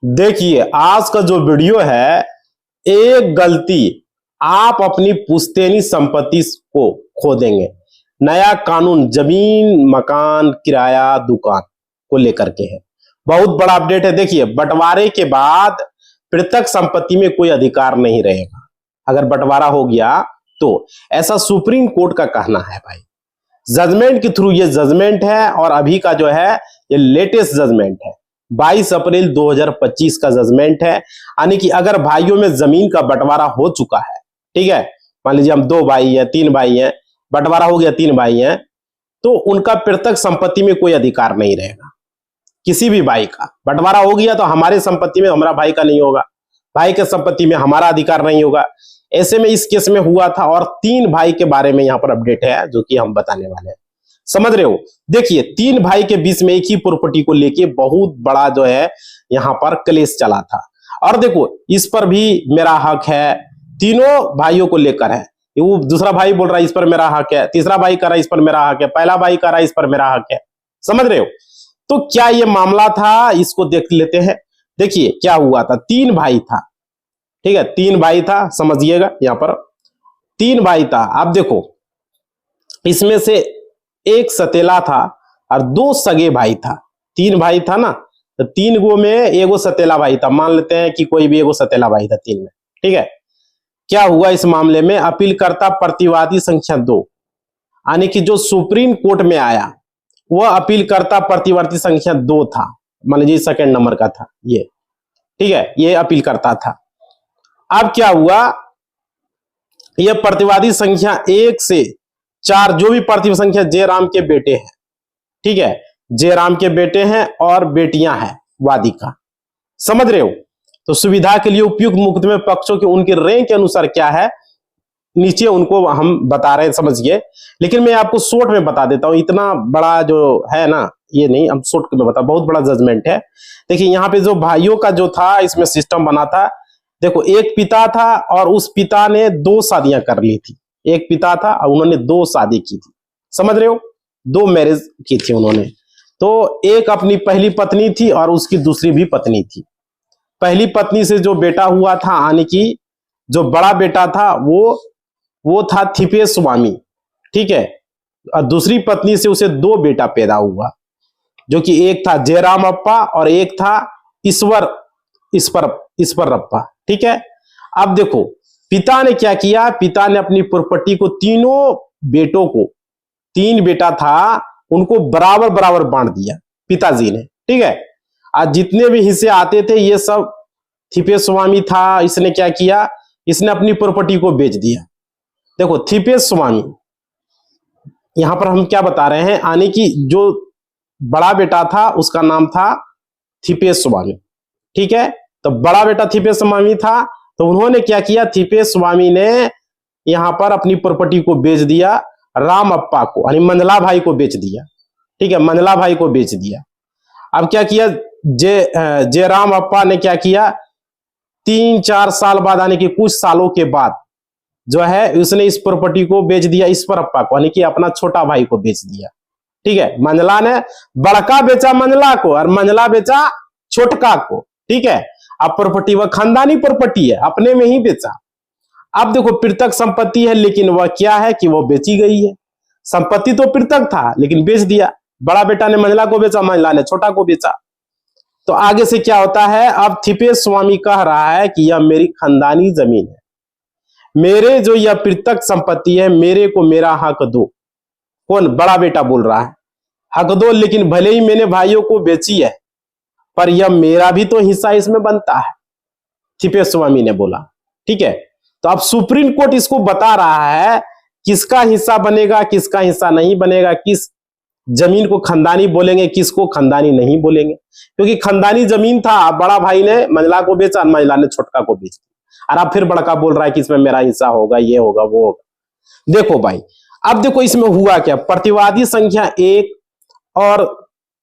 देखिए, आज का जो वीडियो है, एक गलती आप अपनी पुश्तैनी संपत्ति को खो देंगे। नया कानून जमीन, मकान, किराया, दुकान को लेकर के है। बहुत बड़ा अपडेट है। देखिए, बंटवारे के बाद पृथक संपत्ति में कोई अधिकार नहीं रहेगा। अगर बंटवारा हो गया तो ऐसा सुप्रीम कोर्ट का कहना है भाई। जजमेंट के थ्रू ये जजमेंट है और अभी का जो है ये लेटेस्ट जजमेंट है। 22 अप्रैल 2025 का जजमेंट है। यानी कि अगर भाइयों में जमीन का बंटवारा हो चुका है, ठीक है, मान लीजिए हम 2 भाई हैं, 3 भाई हैं, बंटवारा हो गया, 3 भाई हैं, तो उनका पृथक संपत्ति में कोई अधिकार नहीं रहेगा। किसी भी भाई का बंटवारा हो गया तो हमारे संपत्ति में हमारा भाई का नहीं होगा, भाई के संपत्ति में हमारा अधिकार नहीं होगा। ऐसे में इस केस में हुआ था और 3 भाई के बारे में यहां पर अपडेट है जो कि हम बताने वाले हैं। समझ रहे हो? देखिए, 3 भाई के बीच में एक ही प्रॉपर्टी को लेके बहुत बड़ा जो है यहां पर क्लेश चला था। और देखो, इस पर भी मेरा हक है, तीनों भाइयों को लेकर है। वो दूसरा भाई बोल रहा है इस पर मेरा हक है, तीसरा भाई कह रहा है इस पर मेरा हक है, पहला भाई कह रहा है इस पर मेरा हक है। समझ रहे हो? तो क्या ये मामला था, इसको देख लेते हैं। देखिए क्या हुआ था। 3 भाई था, ठीक है, 3 भाई था, समझिएगा यहां पर 3 भाई था। आप देखो, इसमें से एक सतेला था और 2 सगे भाई था। 3 भाई था ना, तो 3 गो में एगो सतेला भाई था। मान लेते हैं कि कोई भी एगो सतेला भाई था 3 में, ठीक है। क्या हुआ इस मामले में? अपीलकर्ता प्रतिवादी संख्या 2, यानी कि जो सुप्रीम कोर्ट में आया वह अपीलकर्ता प्रतिवादी संख्या 2 था। मान लीजिए सेकंड नंबर का था ये, ठीक है, ये अपीलकर्ता था। अब क्या हुआ, यह प्रतिवादी संख्या 1 से 4 जो भी प्रतिवादी संख्या जयराम के बेटे हैं, ठीक है, जयराम के बेटे हैं और बेटियां हैं वादी का। समझ रहे हो? तो सुविधा के लिए उपयुक्त मुकदमे पक्षों के उनके रैंक के अनुसार क्या है, नीचे उनको हम बता रहे हैं, समझिए। लेकिन मैं आपको शॉर्ट में बता देता हूं, इतना बड़ा जो है ना ये नहीं, हम शॉर्ट में बता, बहुत बड़ा जजमेंट है। देखिए यहाँ पे जो भाइयों का जो था इसमें सिस्टम बना था। देखो, एक पिता था और उस पिता ने 2 शादियां कर ली थी। एक पिता था और उन्होंने 2 शादी की थी। समझ रहे हो? 2 मैरिज की थी उन्होंने। तो एक अपनी पहली पत्नी थी और उसकी दूसरी भी पत्नी थी। पहली पत्नी से जो बेटा हुआ था, यानी कि जो बड़ा बेटा था वो था थिपेश स्वामी, ठीक है, और दूसरी पत्नी से उसे 2 बेटा पैदा हुआ, जो कि एक था जयराम अप्पा और एक था ईश्वरप्पा, ठीक है। अब देखो, पिता ने क्या किया, पिता ने अपनी प्रॉपर्टी को तीनों बेटों को, 3 बेटा था, उनको बराबर बराबर बांट दिया पिताजी ने, ठीक है। आज जितने भी हिस्से आते थे ये सब थिपेश स्वामी था, इसने क्या किया, इसने अपनी प्रॉपर्टी को बेच दिया। देखो, थिपेश स्वामी, यहां पर हम क्या बता रहे हैं, यानी कि जो बड़ा बेटा था उसका नाम था थिपेश स्वामी, ठीक है। तो बड़ा बेटा थिपेश स्वामी था, तो उन्होंने क्या किया, थिपेश स्वामी ने यहां पर अपनी प्रॉपर्टी को बेच दिया राम अप्पा को, यानी मंझला भाई को बेच दिया, ठीक है, मंझला भाई को बेच दिया। अब क्या किया, जयराम अप्पा ने क्या किया, 3-4 साल बाद, यानी कि कुछ सालों के बाद जो है उसने इस प्रॉपर्टी को बेच दिया ईश्वरप्पा को, यानी कि अपना छोटा भाई को बेच दिया, ठीक है। मंझला ने बड़का बेचा मंझला को और मंझला बेचा छोटका को, ठीक है। अब प्रॉपर्टी वह खानदानी प्रॉपर्टी है, अपने में ही बेचा। अब देखो, पृथक संपत्ति है, लेकिन वह क्या है कि वह बेची गई है। संपत्ति तो पृथक था लेकिन बेच दिया। बड़ा बेटा ने मंझला को बेचा, मंझला ने छोटा को बेचा। तो आगे से क्या होता है, अब थिपेश स्वामी कह रहा है कि यह मेरी खानदानी जमीन है, मेरे जो यह पृथक संपत्ति है, मेरे को मेरा हक दो। कौन? बड़ा बेटा बोल रहा है, हक दो, लेकिन भले ही मैंने भाइयों को बेची है पर यह मेरा भी तो हिस्सा इसमें बनता है, थिपेश स्वामी ने बोला, ठीक है। तो अब सुप्रीम कोर्ट इसको बता रहा है किसका हिस्सा बनेगा, किसका हिस्सा नहीं बनेगा, किस जमीन को खानदानी बोलेंगे, किसको खानदानी नहीं बोलेंगे। क्योंकि खानदानी जमीन था, बड़ा भाई ने मंझला को बेचा, मंझला ने छोटका को बेच दिया, और अब फिर बड़का बोल रहा है कि इसमें मेरा हिस्सा होगा, ये होगा, वो होगा। देखो भाई, अब देखो इसमें हुआ क्या, प्रतिवादी संख्या 1 और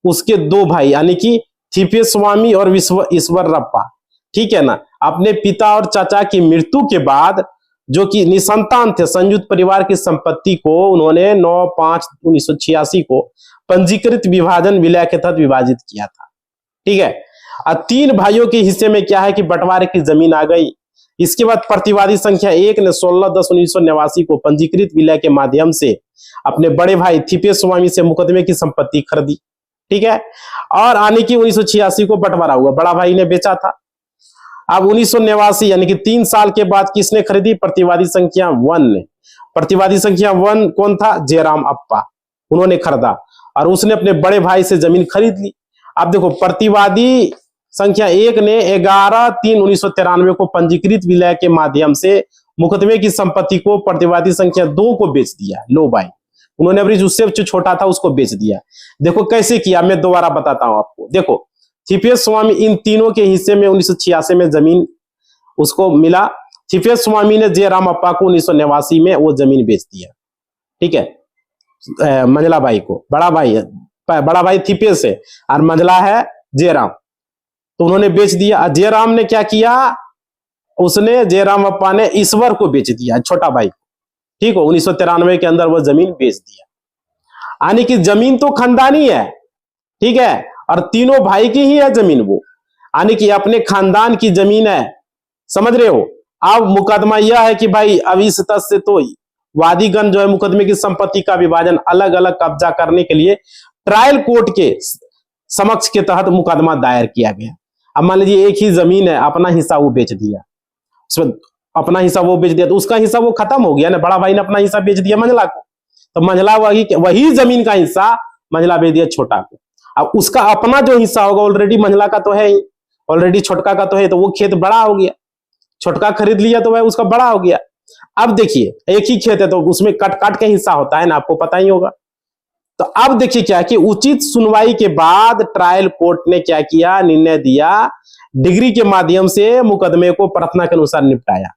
उसके 2 भाई, यानी कि थिपेश स्वामी और ईश्वरप्पा, ठीक है ना, अपने पिता और चाचा की मृत्यु के बाद, जो कि निसंतान थे, संयुक्त परिवार की संपत्ति को उन्होंने 9/5/1986 को पंजीकृत विभाजन विलय के तहत विभाजित किया था, ठीक है। तीन भाइयों के हिस्से में क्या है कि बंटवारे की जमीन आ गई। इसके बाद प्रतिवादी संख्या 1 ने 16/10/1989 को पंजीकृत विलय के माध्यम से अपने बड़े भाई थिप्पेस्वामी से मुकदमे की संपत्ति खरीदी, ठीक है। और आने की 1986 को बंटवारा हुआ, बड़ा भाई ने बेचा था। अब 1989 यानी कि 3 साल के बाद किसने खरीदी? प्रतिवादी संख्या 1 ने। प्रतिवादी संख्या 1 कौन था? जयराम अप्पा, उन्होंने खरीदा और उसने अपने बड़े भाई से जमीन खरीद ली। अब देखो, प्रतिवादी संख्या 1 ने 11/3/1993 को पंजीकृत विलय के माध्यम से मुकदमे की संपत्ति को प्रतिवादी संख्या 2 को बेच दिया। लो भाई, उन्होंने अपनी उससे जो छोटा था उसको बेच दिया। देखो कैसे किया, मैं दोबारा बताता हूं आपको। देखो, थिप्पेस्वामी, इन तीनों के हिस्से में 1986 में जमीन उसको मिला। थिप्पेस्वामी ने जयराम अप्पा को 1989 में वो जमीन बेच दिया, ठीक है। मंझला भाई को, बड़ा भाई थिप्पेस है और मंझला है जयराम, तो उन्होंने बेच दिया। जयराम ने क्या किया? उसने, जयराम अप्पा ने ईश्वर को बेच दिया, छोटा भाई को, ठीक हो। 1993 के अंदर वो जमीन बेच दिया। यानी कि जमीन तो खानदानी है, ठीक है, और तीनों भाई की ही है जमीन वो, यानी कि अपने खानदान की जमीन है, समझ रहे हो। अब मुकदमा यह है कि भाई अब इस तथ्य से तो वादीगण जो है मुकदमे की संपत्ति का विभाजन अलग अलग कब्जा करने के लिए ट्रायल कोर्ट के समक्ष के तहत मुकदमा दायर किया गया। अब मान लीजिए एक ही जमीन है, अपना हिस्सा वो बेच दिया, उसमें अपना हिस्सा वो बेच दिया, तो उसका हिस्सा वो खत्म हो गया ना। बड़ा भाई ने अपना हिस्सा बेच दिया मंझला को, तो मंझला वही जमीन का हिस्सा मंझला बेच दिया छोटा को। अब उसका अपना जो हिस्सा होगा ऑलरेडी मंझला का तो है ही, ऑलरेडी छोटका का तो है, तो वो खेत बड़ा हो गया, छोटका खरीद लिया तो वह उसका बड़ा हो गया। अब देखिए एक ही खेत है तो उसमें कट काट के हिस्सा होता है ना, आपको पता ही होगा। तो अब देखिए क्या कि उचित सुनवाई के बाद ट्रायल कोर्ट ने क्या किया? निर्णय दिया, डिग्री के माध्यम से मुकदमे को प्रार्थना के अनुसार निपटाया।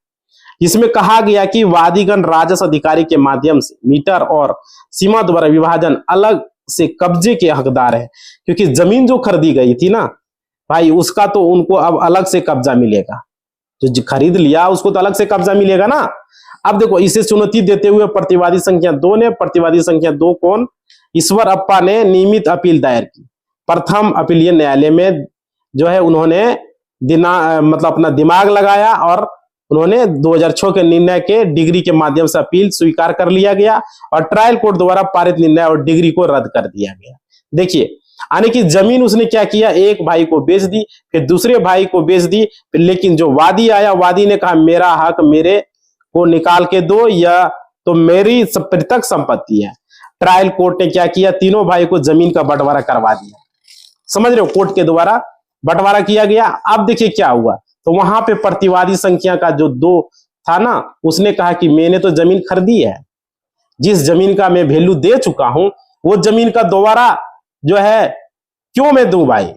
इसमें कहा गया कि वादीगण राजस्व अधिकारी के माध्यम से मीटर और सीमा द्वारा विभाजन अलग से कब्जे के हकदार है, क्योंकि जमीन जो खरीदी गई थी ना भाई, उसका तो उनको अब अलग से कब्जा मिलेगा। जो खरीद लिया उसको तो अलग से कब्जा मिलेगा ना। अब देखो, इसे चुनौती देते हुए प्रतिवादी संख्या 2 ने, प्रतिवादी संख्या 2 कौन? ईश्वर अप्पा ने नियमित अपील दायर की। प्रथम अपीलीय न्यायालय में जो है उन्होंने मतलब अपना दिमाग लगाया और उन्होंने 2006 के निर्णय के डिग्री के माध्यम से अपील स्वीकार कर लिया गया और ट्रायल कोर्ट द्वारा पारित निर्णय और डिग्री को रद्द कर दिया गया। देखिए, यानी कि जमीन उसने क्या किया? एक भाई को बेच दी, फिर दूसरे भाई को बेच दी, फिर लेकिन जो वादी आया, वादी ने कहा मेरा हक मेरे को निकाल के दो, या तो मेरी पृथक संपत्ति है। ट्रायल कोर्ट ने क्या किया? तीनों भाई को जमीन का बंटवारा करवा दिया, समझ रहे हो, कोर्ट के द्वारा बंटवारा किया गया। अब देखिए क्या हुआ, तो वहां पे प्रतिवादी संख्या का जो 2 था ना, उसने कहा कि मैंने तो जमीन खरीदी है, जिस जमीन का मैं वैल्यू दे चुका हूं वो जमीन का दोबारा जो है क्यों मैं दूं भाई?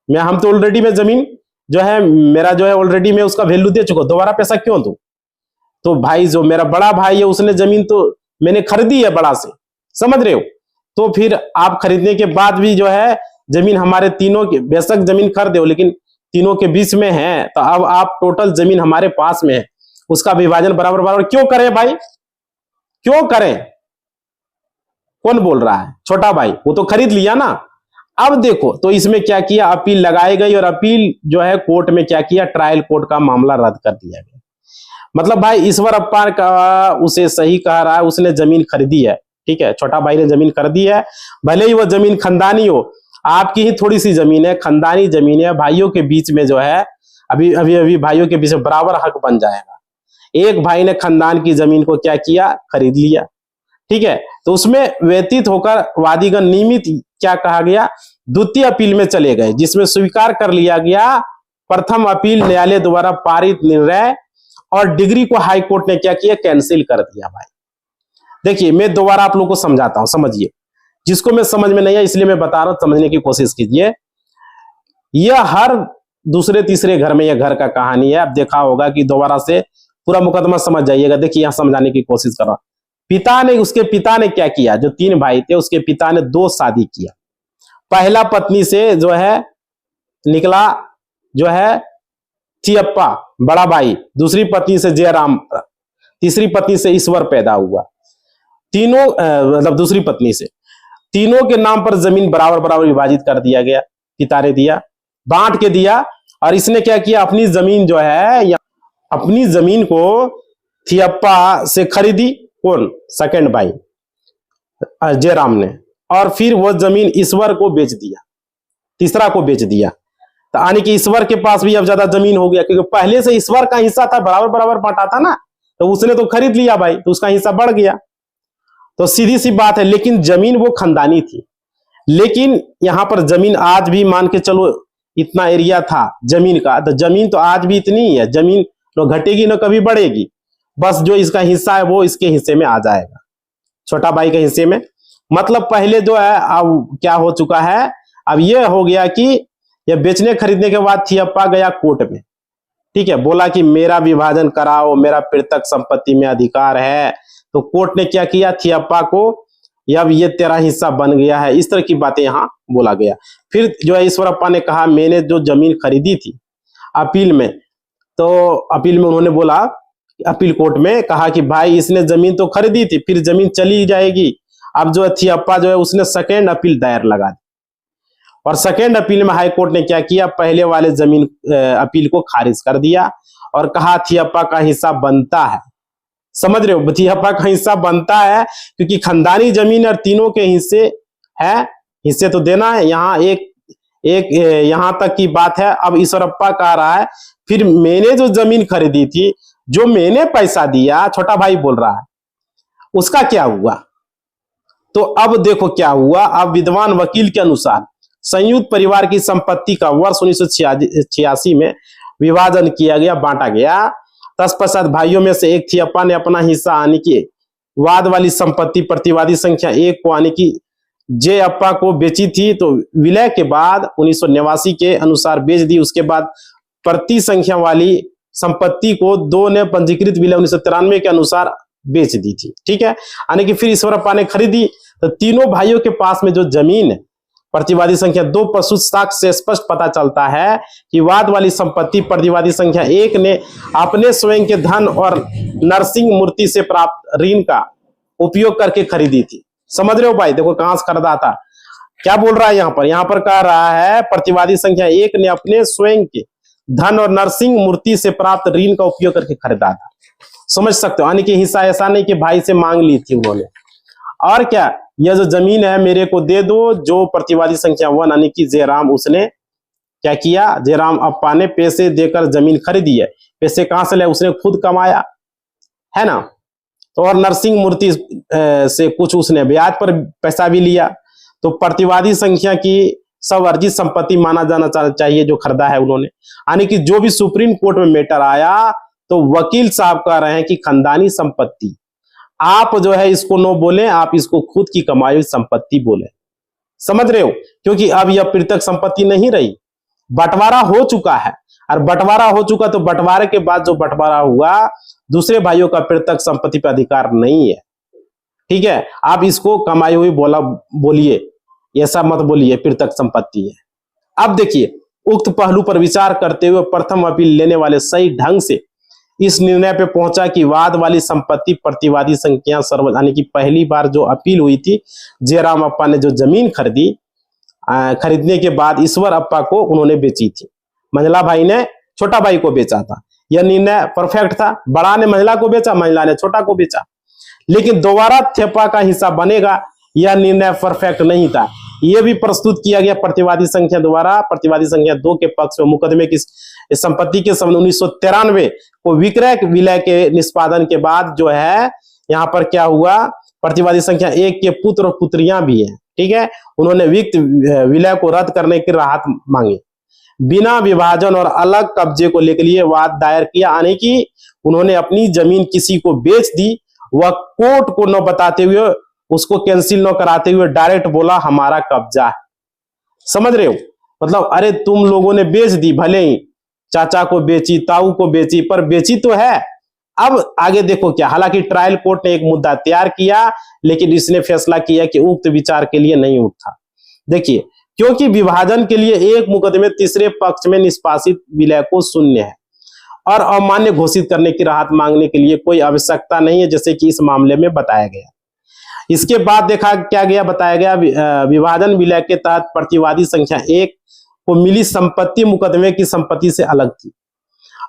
हम तो ऑलरेडी में जमीन जो है मेरा जो है ऑलरेडी मैं उसका वैल्यू दे चुका हूं, दोबारा पैसा क्यों दूं? तो भाई जो मेरा बड़ा भाई है उसने जमीन तो मैंने खरीदी है बड़ा से, समझ रहे हो। तो फिर आप खरीदने के बाद भी जो है जमीन हमारे तीनों के, बेशक जमीन खरीदे हो लेकिन तीनों के बीच में है, तो अब आप टोटल जमीन हमारे पास में है, उसका विभाजन बराबर बराबर क्यों करें भाई? क्यों करें? कौन बोल रहा है? छोटा भाई, वो तो खरीद लिया ना। अब देखो, तो इसमें क्या किया? अपील लगाई गई और अपील जो है कोर्ट में क्या किया? ट्रायल कोर्ट का मामला रद्द कर दिया गया। मतलब भाई ईश्वर अप्पा का उसे सही कह रहा है, उसने जमीन खरीदी है, ठीक है, छोटा भाई ने जमीन खरीदी है, भले ही वो जमीन खानदानी हो, आपकी ही थोड़ी सी जमीन है, खानदानी जमीन है, भाइयों के बीच में जो है अभी भाइयों के बीच में बराबर हक बन जाएगा। एक भाई ने खानदान की जमीन को क्या किया? खरीद लिया, ठीक है। तो उसमें व्यतीत होकर वादीगण नियमित क्या कहा गया? द्वितीय अपील में चले गए, जिसमें स्वीकार कर लिया गया प्रथम अपील न्यायालय द्वारा पारित निर्णय और डिग्री को हाई कोर्ट ने क्या किया? कैंसिल कर दिया। भाई देखिए, मैं दोबारा आप लोगों को समझाता हूं, समझिए, जिसको मैं समझ में नहीं है इसलिए मैं बता रहा हूं, समझने की कोशिश कीजिए। यह हर दूसरे तीसरे घर में यह घर का कहानी है। आप देखा होगा कि दोबारा से पूरा मुकदमा समझ जाइएगा। देखिए, यहां समझाने की कोशिश कर रहा हूं। उसके पिता ने क्या किया? जो 3 भाई थे उसके पिता ने 2 शादी किया। पहला पत्नी से जो है निकला जो है थियप्पा बड़ा भाई, दूसरी पत्नी से जयराम, तीसरी पत्नी से ईश्वर पैदा हुआ। तीनों मतलब दूसरी पत्नी से तीनों के नाम पर जमीन बराबर बराबर विभाजित कर दिया गया, पिता ने दिया। बांट के दिया। और इसने क्या किया, अपनी जमीन जो है या अपनी जमीन को थियप्पा से खरीदी। कौन? सेकंड भाई जयराम ने। और फिर वो जमीन ईश्वर को बेच दिया, तीसरा को बेच दिया। तो यानी कि ईश्वर के पास भी अब ज्यादा जमीन हो गया, क्योंकि पहले से ईश्वर का हिस्सा था, बराबर बराबर बांटा था ना, तो उसने तो खरीद लिया भाई, तो उसका हिस्सा बढ़ गया। तो सीधी सी बात है। लेकिन जमीन वो खानदानी थी। लेकिन यहां पर जमीन आज भी मान के चलो इतना एरिया था जमीन का, तो जमीन तो आज भी इतनी ही है। जमीन न घटेगी न कभी बढ़ेगी, बस जो इसका हिस्सा है वो इसके हिस्से में आ जाएगा, छोटा भाई के हिस्से में। मतलब पहले जो है अब क्या हो चुका है, अब ये हो गया कि ये बेचने खरीदने के बाद थियप्पा गया कोर्ट में, ठीक है, बोला कि मेरा विभाजन कराओ, मेरा पृथक संपत्ति में अधिकार है। तो कोर्ट ने क्या किया, थियप्पा को अब ये तेरा हिस्सा बन गया है, इस तरह की बातें यहां बोला गया। फिर जो है ईश्वरप्पा ने कहा मैंने जो जमीन खरीदी थी अपील में, तो अपील में उन्होंने बोला, अपील कोर्ट में कहा कि भाई इसने जमीन तो खरीदी थी, फिर जमीन चली जाएगी। अब जो है थियप्पा जो है उसने सेकेंड अपील दायर लगा दी। और सेकेंड अपील में हाई कोर्ट ने क्या किया, पहले वाले जमीन अपील को खारिज कर दिया और कहा थियप्पा का हिस्सा बनता है। समझ रहे हो, थियप्पा का हिस्सा बनता है क्योंकि खानदानी जमीन और तीनों के हिस्से है, हिस्से तो देना है। यहाँ एक यहां तक की बात है। अब ईश्वरप्पा कह रहा है फिर मैंने जो जमीन खरीदी थी, जो मैंने पैसा दिया, छोटा भाई बोल रहा है, उसका क्या हुआ? तो अब देखो क्या हुआ। अब विद्वान वकील के अनुसार संयुक्त परिवार की संपत्ति का वर्ष 1986 में विभाजन किया गया, बांटा गया। तत्पश्चात भाइयों में से एक थियप्पा ने अपना हिस्सा आने की वाद वाली संपत्ति प्रतिवादी संख्या 1 को आने की जयप्पा को बेची थी। तो विलय के बाद 1989 के अनुसार बेच दी। उसके बाद प्रति संख्या वाली संपत्ति को 2 ने पंजीकृत विलय 1993 के अनुसार बेच दी थी, ठीक है। यानी कि फिर ईश्वरप्पा ने खरीदी। तो तीनों भाइयों के पास में जो जमीन है, प्रतिवादी संख्या 2 प्रस्तुत साक्ष्य से स्पष्ट पता चलता है कि वाद वाली संपत्ति प्रतिवादी संख्या 1 ने अपने स्वयं के धन और नरसिंह मूर्ति से प्राप्त ऋण का उपयोग करके खरीदी थी। समझ रहे हो भाई, देखो कहां से खरीदा था, क्या बोल रहा है यहाँ पर कह रहा है प्रतिवादी संख्या 1 ने अपने स्वयं के धन और नरसिंह मूर्ति से प्राप्त ऋण का उपयोग करके खरीदा था। समझ सकते हो, यानी कि हिस्सा ऐसा नहीं कि भाई से मांग ली थी उन्होंने। और क्या, यह जो जमीन है मेरे को दे दो। जो प्रतिवादी संख्या 1 यानी कि जयराम, उसने क्या किया, जयराम अप्पा ने पैसे देकर जमीन खरीदी है। पैसे कहां से ले, उसने खुद कमाया है ना। तो और नरसिंह मूर्ति से कुछ उसने ब्याज पर पैसा भी लिया। तो प्रतिवादी संख्या की सब अर्जित संपत्ति माना जाना चाहिए जो खरीदा है उन्होंने। यानी कि जो भी सुप्रीम कोर्ट में मैटर आया, तो वकील साहब कह रहे हैं कि खानदानी संपत्ति, आप जो है इसको नो बोले, आप इसको खुद की कमाई हुई संपत्ति बोले। समझ रहे हो, क्योंकि अब यह पृथक संपत्ति नहीं रही, बंटवारा हो चुका है। और बंटवारा हो चुका तो बंटवारे के बाद जो बंटवारा हुआ, दूसरे भाइयों का पृथक संपत्ति पर अधिकार नहीं है, ठीक है। आप इसको कमाई हुई बोलिए, ऐसा मत बोलिए पृथक संपत्ति है। अब देखिए, उक्त पहलू पर विचार करते हुए प्रथम अपील लेने वाले सही ढंग से इस निर्णय पे पहुंचा कि वाद वाली संपत्ति प्रतिवादी संख्या यानी कि पहली बार जो अपील हुई थी, जयराम अप्पा ने जो जमीन खरीदने के बाद ईश्वर अप्पा को उन्होंने बेची थी। मंझला भाई ने छोटा भाई को बेचा था। यह निर्णय परफेक्ट था। बड़ा ने मंझला को बेचा, मंझला ने छोटा को बेचा। लेकिन दोबारा थियप्पा का हिस्सा बनेगा, यह निर्णय परफेक्ट नहीं था। यह भी प्रस्तुत किया गया प्रतिवादी संख्या द्वारा। प्रतिवादी संख्या 2 के पक्ष में मुकदमे की संपत्ति के संबंध 1993 को विक्रय विलय के निष्पादन के बाद जो है यहाँ पर क्या हुआ, प्रतिवादी संख्या 1 के पुत्र और पुत्रियां भी हैं, ठीक है। उन्होंने विक्त विलय को रद्द करने की राहत मांगी। बिना विभाजन और अलग कब्जे को लेकर लिए वाद दायर किया, यानी कि उन्होंने अपनी जमीन किसी को बेच दी, वह कोर्ट को न बताते हुए, उसको कैंसिल न कराते हुए डायरेक्ट बोला हमारा कब्जा है। समझ रहे हो, मतलब अरे तुम लोगों ने बेच दी, भले ही चाचा को बेची, ताऊ को बेची, पर बेची तो है। अब आगे देखो क्या, हालांकि ट्रायल कोर्ट ने एक मुद्दा तैयार किया, लेकिन इसने फैसला किया कि उक्त विचार के लिए नहीं उठा। देखिए, क्योंकि विभाजन के लिए एक मुकदमे तीसरे पक्ष में निष्पादित विलय को शून्य है और अमान्य घोषित करने की राहत मांगने के लिए कोई आवश्यकता नहीं है, जैसे कि इस मामले में बताया गया। इसके बाद देखा क्या गया, बताया गया विभाजन विलय के तहत प्रतिवादी संख्या 1 को मिली संपत्ति मुकदमे की संपत्ति से अलग थी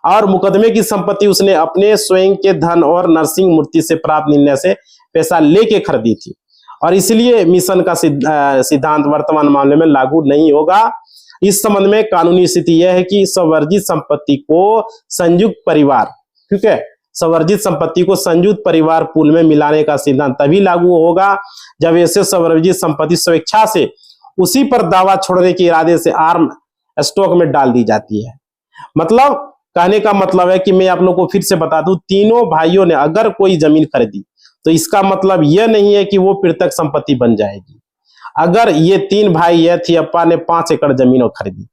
और मुकदमे की संपत्ति उसने अपने स्वयं के धन और नरसिंह मूर्ति से प्राप्त निर्णय से पैसा लेके खरीदी थी और इसलिए मिशन का सिद्धांत वर्तमान मामले में लागू नहीं होगा। इस संबंध में कानूनी स्थिति यह है कि स्ववर्जित संपत्ति को संयुक्त परिवार, ठीक है, स्ववर्जित संपत्ति को संयुक्त परिवार पूल में मिलाने का सिद्धांत तभी लागू होगा जब ऐसे स्ववर्जित संपत्ति स्वेच्छा से उसी पर दावा छोड़ने के इरादे से आर्म स्टॉक में डाल दी जाती है। मतलब कहने का मतलब है कि मैं आप लोग को फिर से बता दूं, तीनों भाइयों ने अगर कोई जमीन खरीदी तो इसका मतलब यह नहीं है कि वो पृथक संपत्ति बन जाएगी। अगर ये तीन भाई है थियप्पा ने 5 एकड़ जमीन खरीदी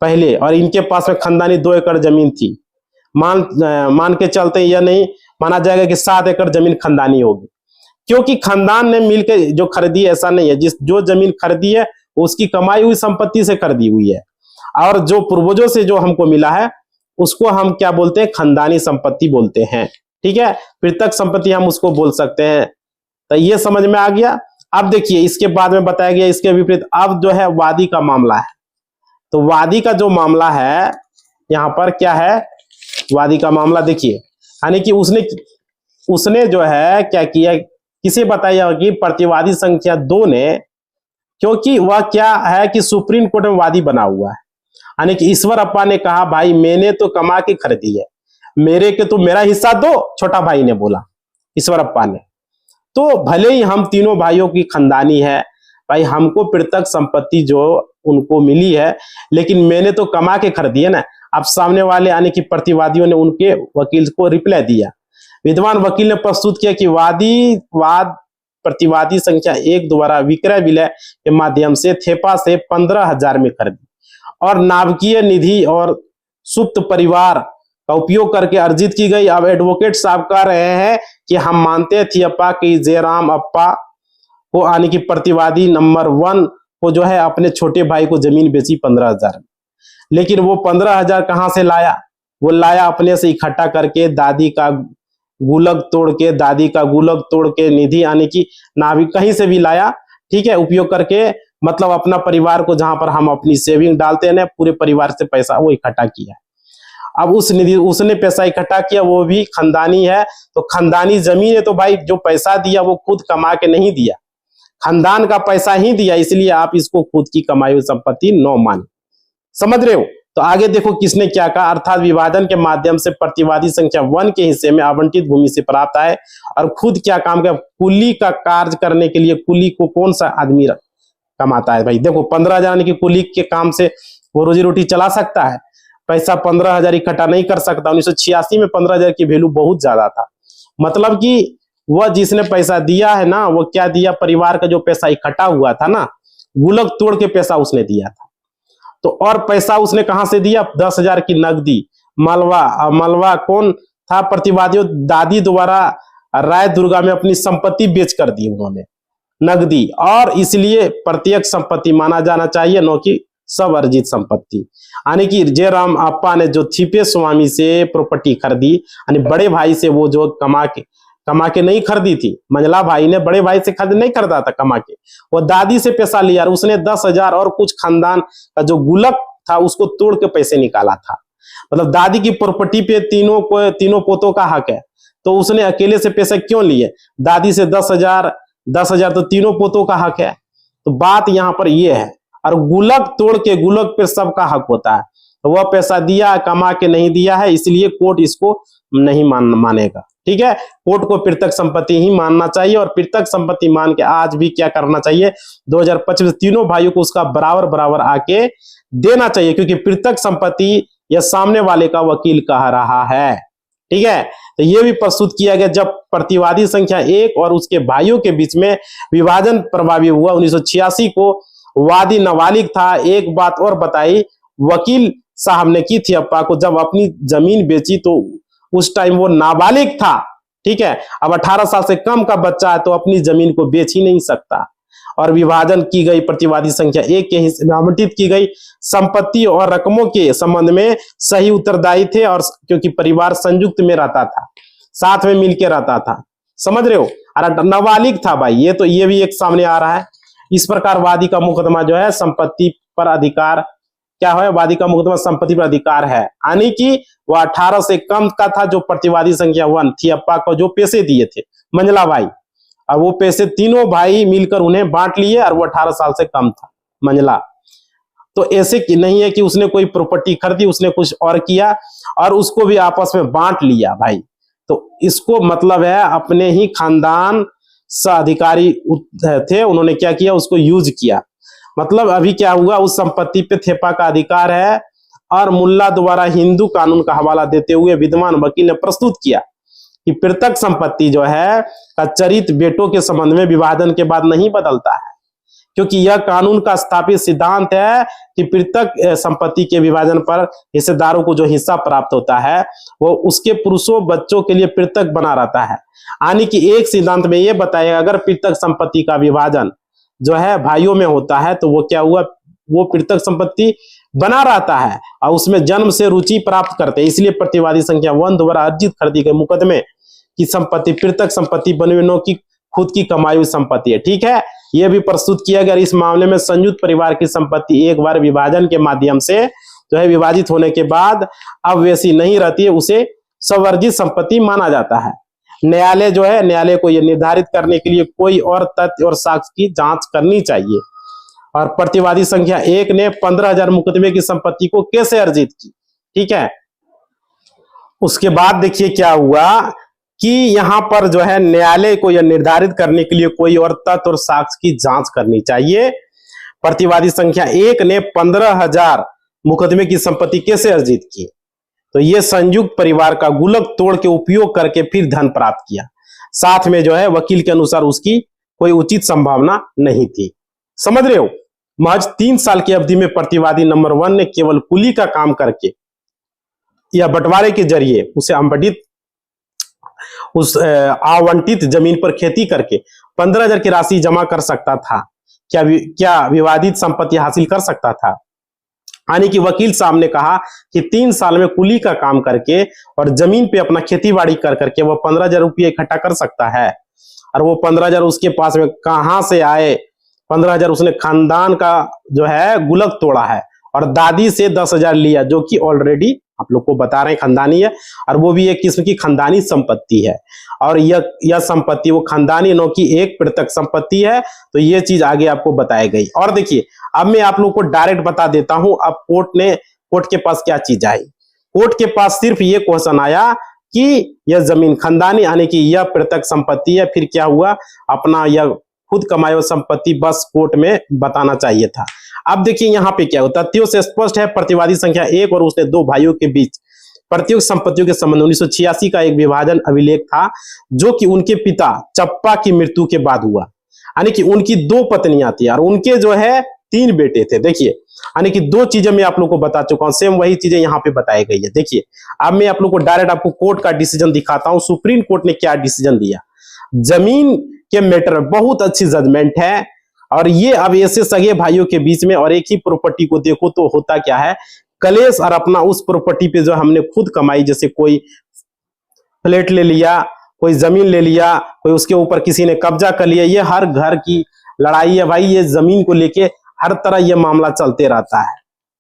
पहले और इनके पास में खानदानी 2 एकड़ जमीन थी, मान के चलते यह नहीं माना जाएगा कि 7 एकड़ जमीन खानदानी होगी, क्योंकि खानदान ने मिलकर जो खरीदी ऐसा नहीं है। जो जमीन खरीदी है उसकी कमाई हुई संपत्ति से खरीदी हुई है और जो पूर्वजों से जो हमको मिला है उसको हम क्या बोलते हैं, खानदानी संपत्ति बोलते हैं। ठीक है, पृथक संपत्ति हम उसको बोल सकते हैं। तो ये समझ में आ गया। अब देखिए इसके बाद में बताया गया इसके विपरीत अब जो है वादी का मामला है। तो वादी का जो मामला है यहाँ पर क्या है, वादी का मामला देखिए, यानी कि उसने जो है क्या किया, किसे बताया कि प्रतिवादी संख्या 2 ने, क्योंकि वह क्या है कि सुप्रीम कोर्ट में वादी बना हुआ है, यानी कि ईश्वरप्पा ने कहा भाई मैंने तो कमा के खरीदी है, मेरे के तो मेरा हिस्सा दो, छोटा भाई ने बोला ईश्वरप्पा ने। तो भले ही हम तीनों भाइयों की खानदानी है भाई, हमको पृथक संपत्ति जो उनको मिली है लेकिन मैंने तो कमा के खरीदी है ना। अब सामने वाले यानी कि प्रतिवादियों ने उनके वकील को रिप्लाई दिया। विद्वान वकील ने प्रस्तुत किया कि वाद प्रतिवादी संख्या 1 द्वारा विक्रय विलय के माध्यम से थेपा से 15,000 में खरीदी और नाभिकीय निधि और सुप्त परिवार का उपयोग करके अर्जित की गई। अब एडवोकेट साहब कह रहे हैं कि हम मानते हैं थियप्पा की जयराम अप्पा को यानी कि प्रतिवादी नंबर 1 को जो है अपने छोटे भाई को जमीन बेची 15,000 में, लेकिन वो 15,000 कहां से लाया, वो लाया अपने से इकट्ठा करके, दादी का गुलक तोड़ के निधि यानी कि नाभिक कहीं से भी लाया, ठीक है, उपयोग करके, मतलब अपना परिवार को, जहां पर हम अपनी सेविंग डालते हैं ना, पूरे परिवार से पैसा वो इकट्ठा किया। अब उस निधि उसने पैसा इकट्ठा किया, वो भी खानदानी है, तो खानदानी जमीन है, तो भाई जो पैसा दिया वो खुद कमा के नहीं दिया, खानदान का पैसा ही दिया, इसलिए आप इसको खुद की कमाई हुई संपत्ति न माने। समझ रहे हो। तो आगे देखो किसने क्या कहा, अर्थात विभाजन के माध्यम से प्रतिवादी संख्या 1 के हिस्से में आवंटित भूमि से प्राप्त आए और खुद क्या काम किया, कुली का कार्य करने के लिए कुली को कौन सा आदमी कमाता है भाई। देखो 15,000 यानी कि कुली के काम से वो रोजी रोटी चला सकता है, पैसा 15,000 इकट्ठा नहीं कर सकता। 1986 में 15,000 की वैल्यू बहुत ज्यादा था, मतलब कि वह जिसने पैसा दिया है ना, वो क्या दिया, परिवार का जो पैसा इकट्ठा हुआ था ना, गुलक तोड़ के पैसा उसने दिया था। तो और पैसा उसने कहां से दिया, 10,000 की नकदी। मलवा कौन था, प्रतिवादियों दादी द्वारा राय दुर्गा में अपनी संपत्ति बेच कर दी उन्होंने नकदी, और इसलिए प्रत्येक संपत्ति माना जाना चाहिए, न कि सब अर्जित संपत्ति। यानी कि जयराम अप्पा ने जो थिपे स्वामी से प्रॉपर्टी खरीदी, यानी बड़े भाई से, वो जो कमा के नहीं खरीदी थी, मंझला भाई ने बड़े भाई से नहीं खरीदा था कमा के, वो दादी से पैसा लिया और उसने 10,000 और कुछ खानदान का जो गुलक था उसको तोड़ के पैसे निकाला था। मतलब दादी की प्रॉपर्टी पे तीनों पोतों का हक है, तो उसने अकेले से पैसे क्यों लिए, दादी से 10,000 तो तीनों पोतों का हक है। तो बात यहाँ पर ये है, और गुलक तोड़ के, गुलक पे सबका हक होता है, वह पैसा दिया, कमा के नहीं दिया है, इसलिए कोर्ट इसको नहीं मानेगा। ठीक है, कोर्ट को पृथक संपत्ति ही मानना चाहिए, और पृथक संपत्ति मान के आज भी क्या करना चाहिए, 2025 तीनों भाइयों को उसका बराबर आके देना चाहिए, क्योंकि पृथक संपत्ति यह सामने वाले का वकील कह रहा है। ठीक है, तो यह भी प्रस्तुत किया गया जब प्रतिवादी संख्या 1 और उसके भाइयों के बीच में विभाजन प्रभावी हुआ 1986 को, वादी नाबालिग था। एक बात और बताई वकील साहब ने की थी अप्पा को, जब अपनी जमीन बेची तो उस टाइम वो नाबालिग था। ठीक है, अब 18 साल से कम का बच्चा है तो अपनी जमीन को बेच ही नहीं सकता। और विभाजन की गई प्रतिवादी संख्या 1 के हिस्से में आवंटित की गई संपत्ति और रकमों के संबंध में सही उत्तरदायी थे, और क्योंकि परिवार संयुक्त में रहता था, साथ में मिलकर रहता था। समझ रहे हो, अरे नाबालिग था भाई, ये भी एक सामने आ रहा है। इस प्रकार वादी का मुकदमा जो है संपत्ति पर अधिकार क्या है, वादी का मुकदमा संपत्ति पर अधिकार है, यानी कि वह 18 से कम का था जो प्रतिवादी संख्या 1 थी अप्पा को जो पैसे दिए थे मंजला भाई, और वो पैसे तीनों भाई मिलकर उन्हें बांट लिए और वो 18 साल से कम था मंजला। तो ऐसे कि नहीं है कि उसने कोई प्रॉपर्टी खरीदी, उसने कुछ और किया और उसको भी आपस में बांट लिया भाई। तो इसको मतलब है अपने ही खानदान से अधिकारी थे, उन्होंने क्या किया, उसको यूज किया। मतलब अभी क्या हुआ, उस संपत्ति पे थेपा का अधिकार है और मुल्ला द्वारा हिंदू कानून का हवाला देते हुए विद्वान वकील ने प्रस्तुत किया कि पृथक संपत्ति जो है का चरित्र बेटों के संबंध में विभाजन के बाद नहीं बदलता है, क्योंकि यह कानून का स्थापित सिद्धांत है कि पृथक संपत्ति के विभाजन पर हिस्सेदारों को जो हिस्सा प्राप्त होता है वो उसके पुरुषों बच्चों के लिए पृथक बना रहता है। यानी कि एक सिद्धांत में यह बताया अगर पृथक संपत्ति का विभाजन जो है भाइयों में होता है तो वो क्या हुआ, वो पृथक संपत्ति बना रहता है और उसमें जन्म से रुचि प्राप्त करते हैं। इसलिए प्रतिवादी संख्या 1 द्वारा अर्जित खरीदी गई मुकदमे की संपत्ति पृथक संपत्ति बने की खुद की कमाई हुई संपत्ति है। ठीक है, यह भी प्रस्तुत किया गया। इस मामले में संयुक्त परिवार की संपत्ति एक बार विभाजन के माध्यम से जो है विभाजित होने के बाद अब वैसी नहीं रहती है, उसे स्वर्जित संपत्ति माना जाता है। न्यायालय जो है, न्यायालय को यह निर्धारित करने के लिए कोई और तथ्य और साक्ष्य की जांच करनी चाहिए। और प्रतिवादी संख्या 1 ने 15,000 मुकदमे की संपत्ति को कैसे अर्जित की, ठीक है। उसके बाद देखिए क्या हुआ कि यहां पर जो है न्यायालय को यह निर्धारित करने के लिए कोई और तथ्य और साक्ष्य की जांच करनी चाहिए। प्रतिवादी संख्या 1 ने 15,000 मुकदमे की संपत्ति कैसे अर्जित की, तो यह संयुक्त परिवार का गुल्लक तोड़ के उपयोग करके फिर धन प्राप्त किया। साथ में जो है वकील के अनुसार उसकी कोई उचित संभावना नहीं थी। समझ रहे हो, महज 3 साल की अवधि में प्रतिवादी नंबर 1 ने केवल कुली का काम करके या बंटवारे के जरिए उसे आवंटित जमीन पर खेती करके 15,000 की राशि जमा कर सकता था। क्या विवादित संपत्ति हासिल कर सकता था। यानी कि वकील साहब ने कहा कि 3 साल में कुली का काम करके और जमीन पे अपना खेती बाड़ी कर करके वो 15,000 रुपये इकट्ठा कर सकता है। और वो 15,000 उसके पास में कहां से आए, 15,000 उसने खानदान का जो है गुल्लक तोड़ा है और दादी से 10,000 लिया, जो कि ऑलरेडी आप लोग को बता रहे हैं खानदानी है और वो भी एक किस्म की खानदानी संपत्ति है। और यह संपत्ति वो खानदानी नो की एक पृथक संपत्ति है। तो ये चीज आगे आपको बताई गई। और देखिए अब मैं आप लोग को डायरेक्ट बता देता हूं, अब कोर्ट के पास क्या चीज आई। कोर्ट के पास सिर्फ ये क्वेश्चन आया कि यह जमीन खानदानी यानी कि यह पृथक संपत्ति है। फिर क्या हुआ, अपना यह खुद कमाई हुई संपत्ति बस कोर्ट में बताना चाहिए था। अब देखिए यहाँ पे क्या होता है, तथ्यों से स्पष्ट है प्रतिवादी संख्या 1 और उसने 2 भाइयों के बीच प्रत्येक संपत्तियों के संबंध 1986 का एक विभाजन अभिलेख था, जो कि उनके पिता चप्पा की मृत्यु के बाद हुआ। यानी कि उनकी 2 पत्नियां थी और उनके जो है 3 बेटे थे। देखिए यानी कि 2 चीजें मैं आप लोग को बता चुका हूं, सेम वही चीजें यहाँ पे बताई गई है। देखिए अब मैं आप लोग को डायरेक्ट आपको कोर्ट का डिसीजन दिखाता हूं। सुप्रीम कोर्ट ने क्या डिसीजन दिया जमीन के मैटर में, बहुत अच्छी जजमेंट है। और ये अब ऐसे सगे भाइयों के बीच में और एक ही प्रॉपर्टी को देखो तो होता क्या है, कलेश और अपना उस प्रॉपर्टी पे जो हमने खुद कमाई, जैसे कोई फ्लैट ले लिया, कोई जमीन ले लिया, कोई उसके ऊपर किसी ने कब्जा कर लिया, ये हर घर की लड़ाई है भाई। ये जमीन को लेके हर तरह ये मामला चलते रहता है,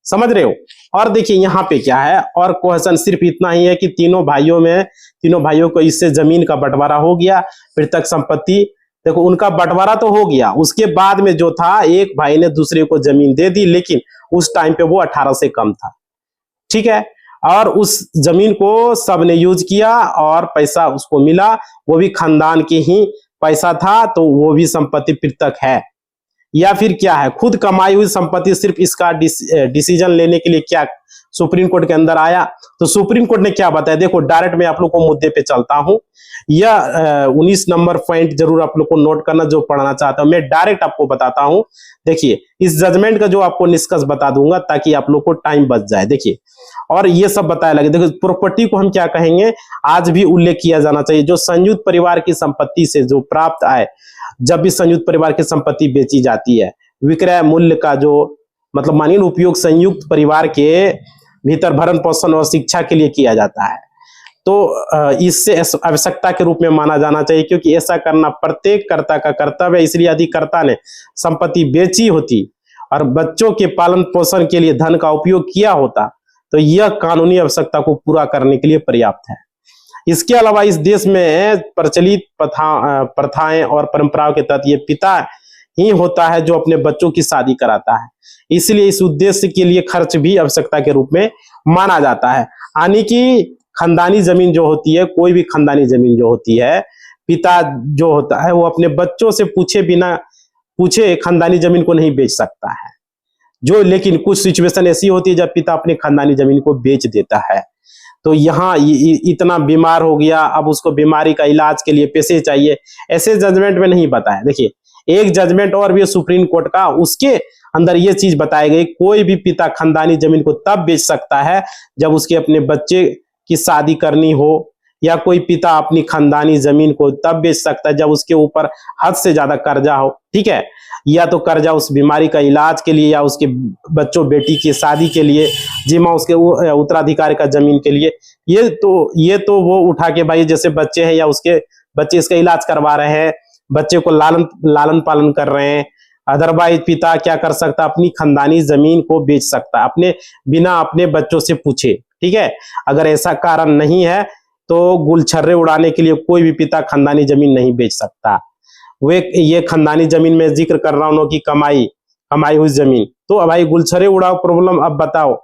समझ रहे हो। और देखिए यहाँ पे क्या है, और क्वेश्चन सिर्फ इतना ही है कि तीनों भाइयों को इससे जमीन का बंटवारा हो गया, पृथक संपत्ति। देखो उनका बंटवारा तो हो गया, उसके बाद में जो था एक भाई ने दूसरे को जमीन दे दी, लेकिन उस टाइम पे वो 18 से कम था, ठीक है। और उस जमीन को सबने यूज किया और पैसा उसको मिला, वो भी खानदान के ही पैसा था, तो वो भी संपत्ति पृथक है। या फिर क्या है, खुद कमाई हुई संपत्ति। सिर्फ इसका डिसीजन लेने के लिए क्या सुप्रीम कोर्ट के अंदर आया, तो सुप्रीम कोर्ट ने क्या बताया, देखो डायरेक्ट मैं आप लोग को मुद्दे पे चलता हूं। यह 19 नंबर पॉइंट जरूर आप लोग को नोट करना, जो पढ़ना चाहता हूं मैं डायरेक्ट आपको बताता हूं। देखिए इस जजमेंट का जो आपको निष्कर्ष बता दूंगा ताकि आप लोग को टाइम बच जाए। देखिए और ये सब बताया लगे। देखो प्रॉपर्टी को हम क्या कहेंगे, आज भी उल्लेख किया जाना चाहिए, जो संयुक्त परिवार की संपत्ति से जो प्राप्त आय, जब भी संयुक्त परिवार की संपत्ति बेची जाती है, विक्रय मूल्य का जो मतलब मानिए उपयोग संयुक्त परिवार के भीतर भरण पोषण और शिक्षा के लिए किया जाता है, तो इससे आवश्यकता के रूप में माना जाना चाहिए, क्योंकि ऐसा करना प्रत्येक कर्ता का कर्तव्य है। इसलिए यदि कर्ता ने संपत्ति बेची होती और बच्चों के पालन पोषण के लिए धन का उपयोग किया होता तो यह कानूनी आवश्यकता को पूरा करने के लिए पर्याप्त है। इसके अलावा इस देश में प्रचलित प्रथाएं और परंपराओं के तहत ये पिता ही होता है जो अपने बच्चों की शादी कराता है, इसलिए इस उद्देश्य के लिए खर्च भी आवश्यकता के रूप में माना जाता है। यानी कि खानदानी जमीन जो होती है, कोई भी खानदानी जमीन जो होती है, पिता जो होता है वो अपने बच्चों से बिना पूछे खानदानी जमीन को नहीं बेच सकता है। जो लेकिन कुछ सिचुएशन ऐसी होती है जब पिता अपनी खानदानी जमीन को बेच देता है। तो यहाँ इतना बीमार हो गया, अब उसको बीमारी का इलाज के लिए पैसे चाहिए, ऐसे जजमेंट में नहीं बताया। देखिए एक जजमेंट और भी है सुप्रीम कोर्ट का, उसके अंदर ये चीज बताई गई, कोई भी पिता खानदानी जमीन को तब बेच सकता है जब उसके अपने बच्चे की शादी करनी हो, या कोई पिता अपनी खानदानी जमीन को तब बेच सकता है जब उसके ऊपर हद से ज्यादा कर्जा हो, ठीक है, या तो कर्जा उस बीमारी का इलाज के लिए या उसके बच्चों बेटी की शादी के लिए, जिम्मा उसके उत्तराधिकारी का जमीन के लिए। ये तो वो उठा के भाई जैसे बच्चे हैं या उसके बच्चे इसका इलाज करवा रहे हैं, बच्चे को लालन पालन कर रहे हैं। अदरवाइज पिता क्या कर सकता, अपनी खानदानी जमीन को बेच सकता अपने बिना अपने बच्चों से पूछे, ठीक है। अगर ऐसा कारण नहीं है तो गुलछर्रे उड़ाने के लिए कोई भी पिता खानदानी जमीन नहीं बेच सकता। ये खानदानी जमीन में जिक्र कर रहा हूं कि कमाई हुई जमीन। तो अब भाई गुलछर्रे उड़ाओ, प्रॉब्लम अब बताओ,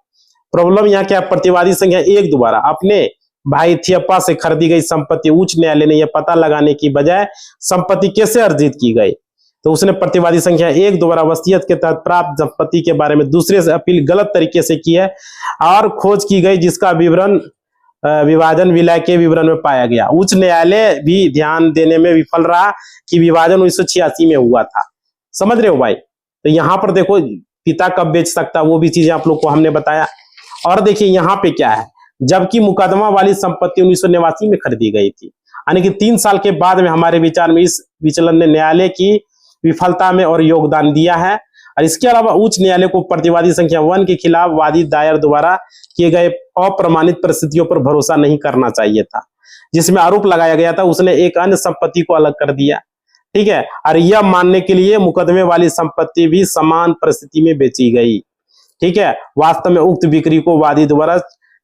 प्रॉब्लम यहाँ क्या, प्रतिवादी संख्या 1 द्वारा अपने भाई थियप्पा से खरीदी गई संपत्ति उच्च न्यायालय ने यह पता लगाने की बजाय संपत्ति कैसे अर्जित की गई, तो उसने प्रतिवादी संख्या 1 द्वारा वसीयत के तहत प्राप्त संपत्ति के बारे में दूसरे से अपील गलत तरीके से की है और खोज की गई, जिसका विवरण विभाजन विलय के विवरण में पाया गया। उच्च न्यायालय भी ध्यान देने में विफल रहा कि विभाजन 1986 में हुआ था। समझ रहे हो भाई। तो यहाँ पर देखो पिता कब बेच सकता, वो भी चीजें आप लोग को हमने बताया। और देखिए यहाँ पे क्या है, जबकि मुकदमा वाली संपत्ति 1989 में खरीदी गई थी, यानी कि 3 साल के बाद में हमारे विचार में इस विचलन ने न्यायालय की विफलता में और योगदान दिया है। और इसके अलावा उच्च न्यायालय को प्रतिवादी संख्या 1 के खिलाफ वादी दायर द्वारा किए गए अप्रमाणित परिस्थितियों पर भरोसा नहीं करना चाहिए था, जिसमें आरोप लगाया गया था उसने एक अन्य संपत्ति को अलग कर दिया, ठीक है, और यह मानने के लिए मुकदमे वाली संपत्ति भी समान परिस्थिति में बेची गई, ठीक है। वास्तव में उक्त बिक्री को वादी द्वारा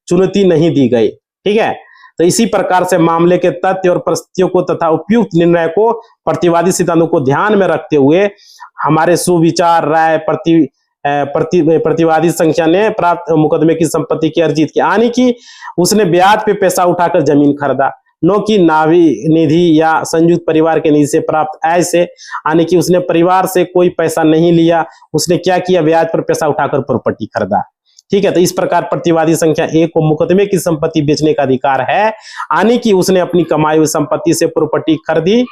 चुनौती नहीं दी गई, ठीक है। तो इसी प्रकार से मामले के तथ्य और परिस्थितियों को तथा उपयुक्त निर्णय को प्रतिवादी सिद्धांतों को ध्यान में रखते हुए हमारे सुविचार राय प्रतिवादी संख्या ने प्राप्त मुकदमे की संपत्ति की अर्जित की, यानी कि उसने ब्याज पे पैसा उठाकर जमीन खरीदा, न कि नावी निधि या संयुक्त परिवार के निधि से प्राप्त आय से, यानी कि उसने परिवार से कोई पैसा नहीं लिया, उसने क्या किया, ब्याज पर पैसा उठाकर प्रॉपर्टी खरीदा, ठीक है। तो इस प्रकार प्रतिवादी संख्या 1 को मुकदमे की संपत्ति बेचने का अधिकार है, यानी कि उसने अपनी कमाई हुई संपत्ति से प्रॉपर्टी खरीदी,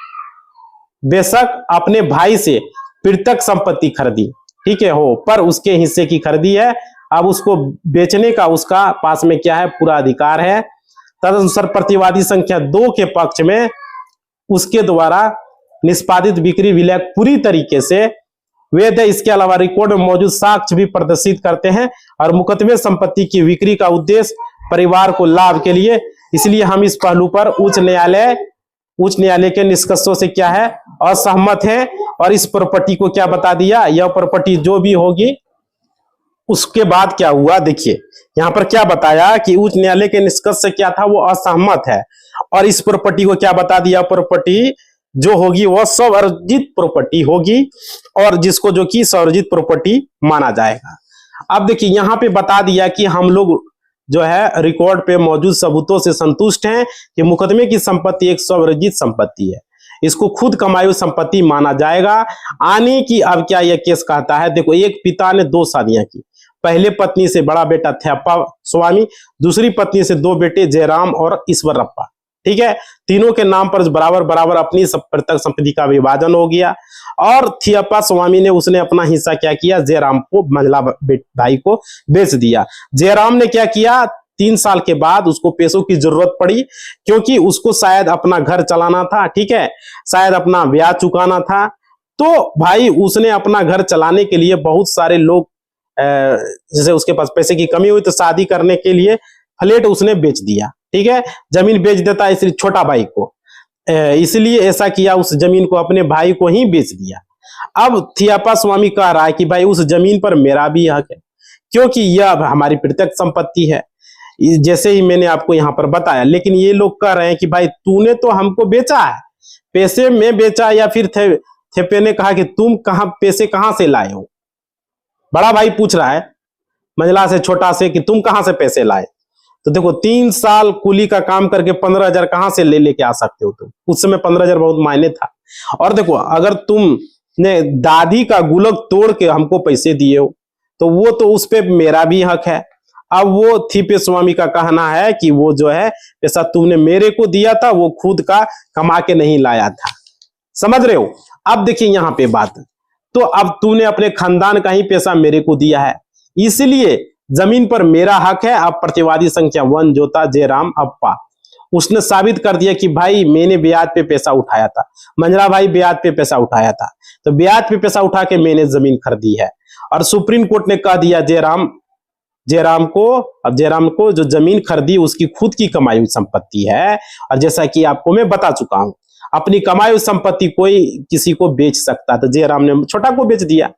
बेशक अपने भाई से पृथक संपत्ति खरीदी, ठीक है हो, पर उसके हिस्से की खरीदी है, अब उसको बेचने का उसका पास में क्या है, पूरा अधिकार है। तदनुसार प्रतिवादी संख्या 2 के पक्ष में उसके द्वारा निष्पादित बिक्री विलय पूरी तरीके से वैध है। इसके अलावा रिकॉर्ड में मौजूद साक्ष्य भी प्रदर्शित करते हैं और मुकदमे संपत्ति की बिक्री का उद्देश्य परिवार को लाभ के लिए, इसलिए हम इस पहलू पर उच्च न्यायालय के निष्कर्षों से क्या है, असहमत है। और इस प्रॉपर्टी को क्या बता दिया, यह प्रॉपर्टी जो भी होगी, उसके बाद क्या हुआ, देखिए यहाँ पर क्या बताया कि उच्च न्यायालय के निष्कर्ष से क्या था, वो असहमत है। और इस प्रॉपर्टी को क्या बता दिया, प्रॉपर्टी जो होगी वह स्वअर्जित प्रॉपर्टी होगी और जिसको जो कि स्वअर्जित प्रॉपर्टी माना जाएगा। अब देखिए यहाँ पे बता दिया कि हम लोग जो है रिकॉर्ड पे मौजूद सबूतों से संतुष्ट हैं कि मुकदमे की संपत्ति एक स्वअर्जित संपत्ति है, इसको खुद कमाई हुई संपत्ति माना जाएगा। यानी कि अब क्या यह केस कहता है, देखो एक पिता ने 2 शादियां की, पहले पत्नी से बड़ा बेटा थियप्पा स्वामी, दूसरी पत्नी से 2 बेटे जयराम और ईश्वरप्पा, ठीक है। तीनों के नाम पर बराबर बराबर अपनी पृथक संपत्ति का विभाजन हो गया और थियप्पा स्वामी ने उसने अपना हिस्सा क्या किया, जयराम को मंझला भाई को बेच दिया। जयराम ने क्या किया, 3 साल के बाद उसको पैसों की जरूरत पड़ी, क्योंकि उसको शायद अपना घर चलाना था, ठीक है, शायद अपना ब्याज चुकाना था। तो भाई उसने अपना घर चलाने के लिए बहुत सारे लोग, जैसे उसके पास पैसे की कमी हुई तो शादी करने के लिए फ्लैट उसने बेच दिया, ठीक है, जमीन बेच देता इसलिए छोटा भाई को, इसलिए ऐसा किया, उस जमीन को अपने भाई को ही बेच दिया। अब थियापा स्वामी कह रहा है कि भाई उस जमीन पर मेरा भी हक है, क्योंकि यह अब हमारी प्रत्यक्ष संपत्ति है, जैसे ही मैंने आपको यहाँ पर बताया। लेकिन ये लोग कह रहे हैं कि भाई तूने तो हमको बेचा है, पैसे में बेचा, या फिर थेपे ने कहा कि तुम पैसे कहां से लाए हो। बड़ा भाई पूछ रहा है मंझला से, छोटा से, कि तुम कहां से पैसे लाए। तो देखो 3 साल कुली का काम करके 15,000 कहां से लेके आ सकते हो तुम। उस समय 15,000 बहुत मायने था। और देखो अगर तुमने दादी का गुलक तोड़ के हमको पैसे दिए हो तो वो तो उस पे मेरा भी हक है। अब वो थिपे स्वामी का कहना है कि वो जो है पैसा तुमने मेरे को दिया था, वो खुद का कमा के नहीं लाया था। समझ रहे हो। अब देखिए यहाँ पे बात, तो अब तूने अपने खानदान का ही पैसा मेरे को दिया है, इसलिए जमीन पर मेरा हक है। अब प्रतिवादी संख्या 1 जो था जयराम अप्पा, उसने साबित कर दिया कि भाई मैंने ब्याज पे पैसा उठाया था, मंजरा भाई ब्याज पे पैसा उठाया था, तो ब्याज पे पैसा उठा के मैंने जमीन खरीदी है। और सुप्रीम कोर्ट ने कह दिया जयराम को जो जमीन खरीदी उसकी खुद की कमाई हुई संपत्ति है। और जैसा कि आपको मैं बता चुका हूं, अपनी कमाई हुई संपत्ति कोई किसी को बेच सकता, तो जयराम ने छोटा को बेच दिया,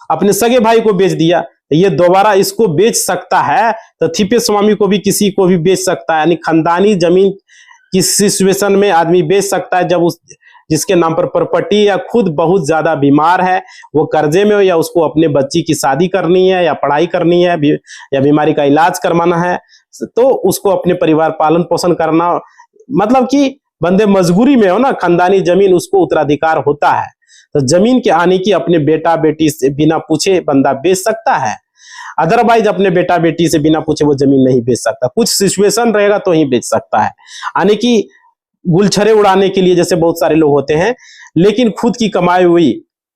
अपने सगे भाई को बेच दिया, तो ये दोबारा इसको बेच सकता है, तो थिपे स्वामी को भी किसी को भी बेच सकता है। यानी खानदानी जमीन किस सिचुएशन में आदमी बेच सकता है, जब जिसके नाम पर प्रॉपर्टी या खुद बहुत ज्यादा बीमार है, वो कर्जे में हो, या उसको अपने बच्ची की शादी करनी है, या पढ़ाई करनी है, या बीमारी का इलाज करवाना है, तो उसको अपने परिवार पालन पोषण करना, मतलब कि बंदे मजबूरी में हो ना, खानदानी जमीन उसको उत्तराधिकार होता है। तो जमीन के आने की अपने बेटा बेटी से बिना पूछे बंदा बेच सकता है, अदरवाइज अपने बेटा बेटी से बिना पूछे वो जमीन नहीं बेच सकता। कुछ सिचुएशन रहेगा तो ही बेच सकता है, यानी कि गुलछरे उड़ाने के लिए जैसे बहुत सारे लोग होते हैं। लेकिन खुद की कमाई हुई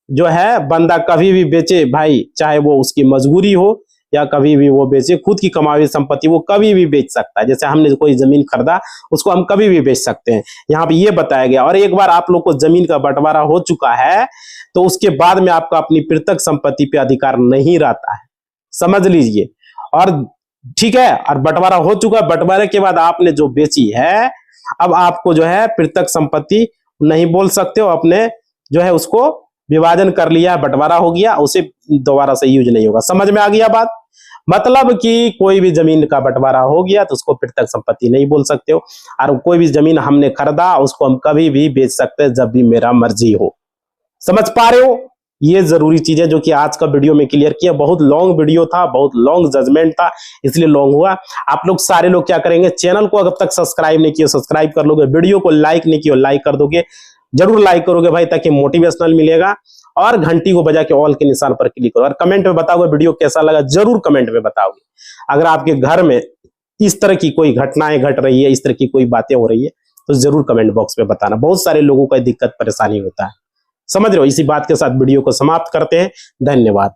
जो है बंदा कभी भी बेचे भाई, चाहे वो उसकी मजबूरी हो या कभी भी वो बेचे, खुद की कमाई हुई संपत्ति वो कभी भी बेच सकता है। जैसे हमने कोई जमीन खरीदा उसको हम कभी भी बेच सकते हैं, यहाँ पे ये बताया गया। और एक बार आप लोग को जमीन का बंटवारा हो चुका है तो उसके बाद में आपका अपनी प्रत्यक्ष संपत्ति पे अधिकार नहीं रहता है, समझ लीजिए। और ठीक है, और बंटवारा हो चुका, बंटवारे के बाद आपने जो बेची है, अब आपको जो है प्रत्यक्ष संपत्ति नहीं बोल सकते हो, अपने जो है उसको विभाजन कर लिया, बंटवारा हो गया, उसे दोबारा से यूज नहीं होगा। समझ में आ गया बात। मतलब कि कोई भी जमीन का बंटवारा हो गया तो उसको प्रत्यक्ष संपत्ति नहीं बोल सकते हो, और कोई भी जमीन हमने खरीदा उसको हम कभी भी बेच सकते हैं जब भी मेरा मर्जी हो। समझ पा रहे हो। ये जरूरी चीजें जो कि आज का वीडियो में क्लियर किया। बहुत लॉन्ग वीडियो था, बहुत लॉन्ग जजमेंट था, इसलिए लॉन्ग हुआ। आप लोग सारे लोग क्या करेंगे, चैनल को अब तक सब्सक्राइब नहीं किया सब्सक्राइब कर लोगे, वीडियो को लाइक नहीं किया लाइक कर दोगे, जरूर लाइक करोगे भाई, ताकि मोटिवेशनल मिलेगा। और घंटी को बजा के ऑल के निशान पर क्लिक करो, और कमेंट में बताओगे वीडियो कैसा लगा, जरूर कमेंट में बताओगे। अगर आपके घर में इस तरह की कोई घटनाएं घट रही है, इस तरह की कोई बातें हो रही है, तो जरूर कमेंट बॉक्स में बताना। बहुत सारे लोगों का दिक्कत परेशानी होता है, समझ रहे हो। इसी बात के साथ वीडियो को समाप्त करते हैं। धन्यवाद।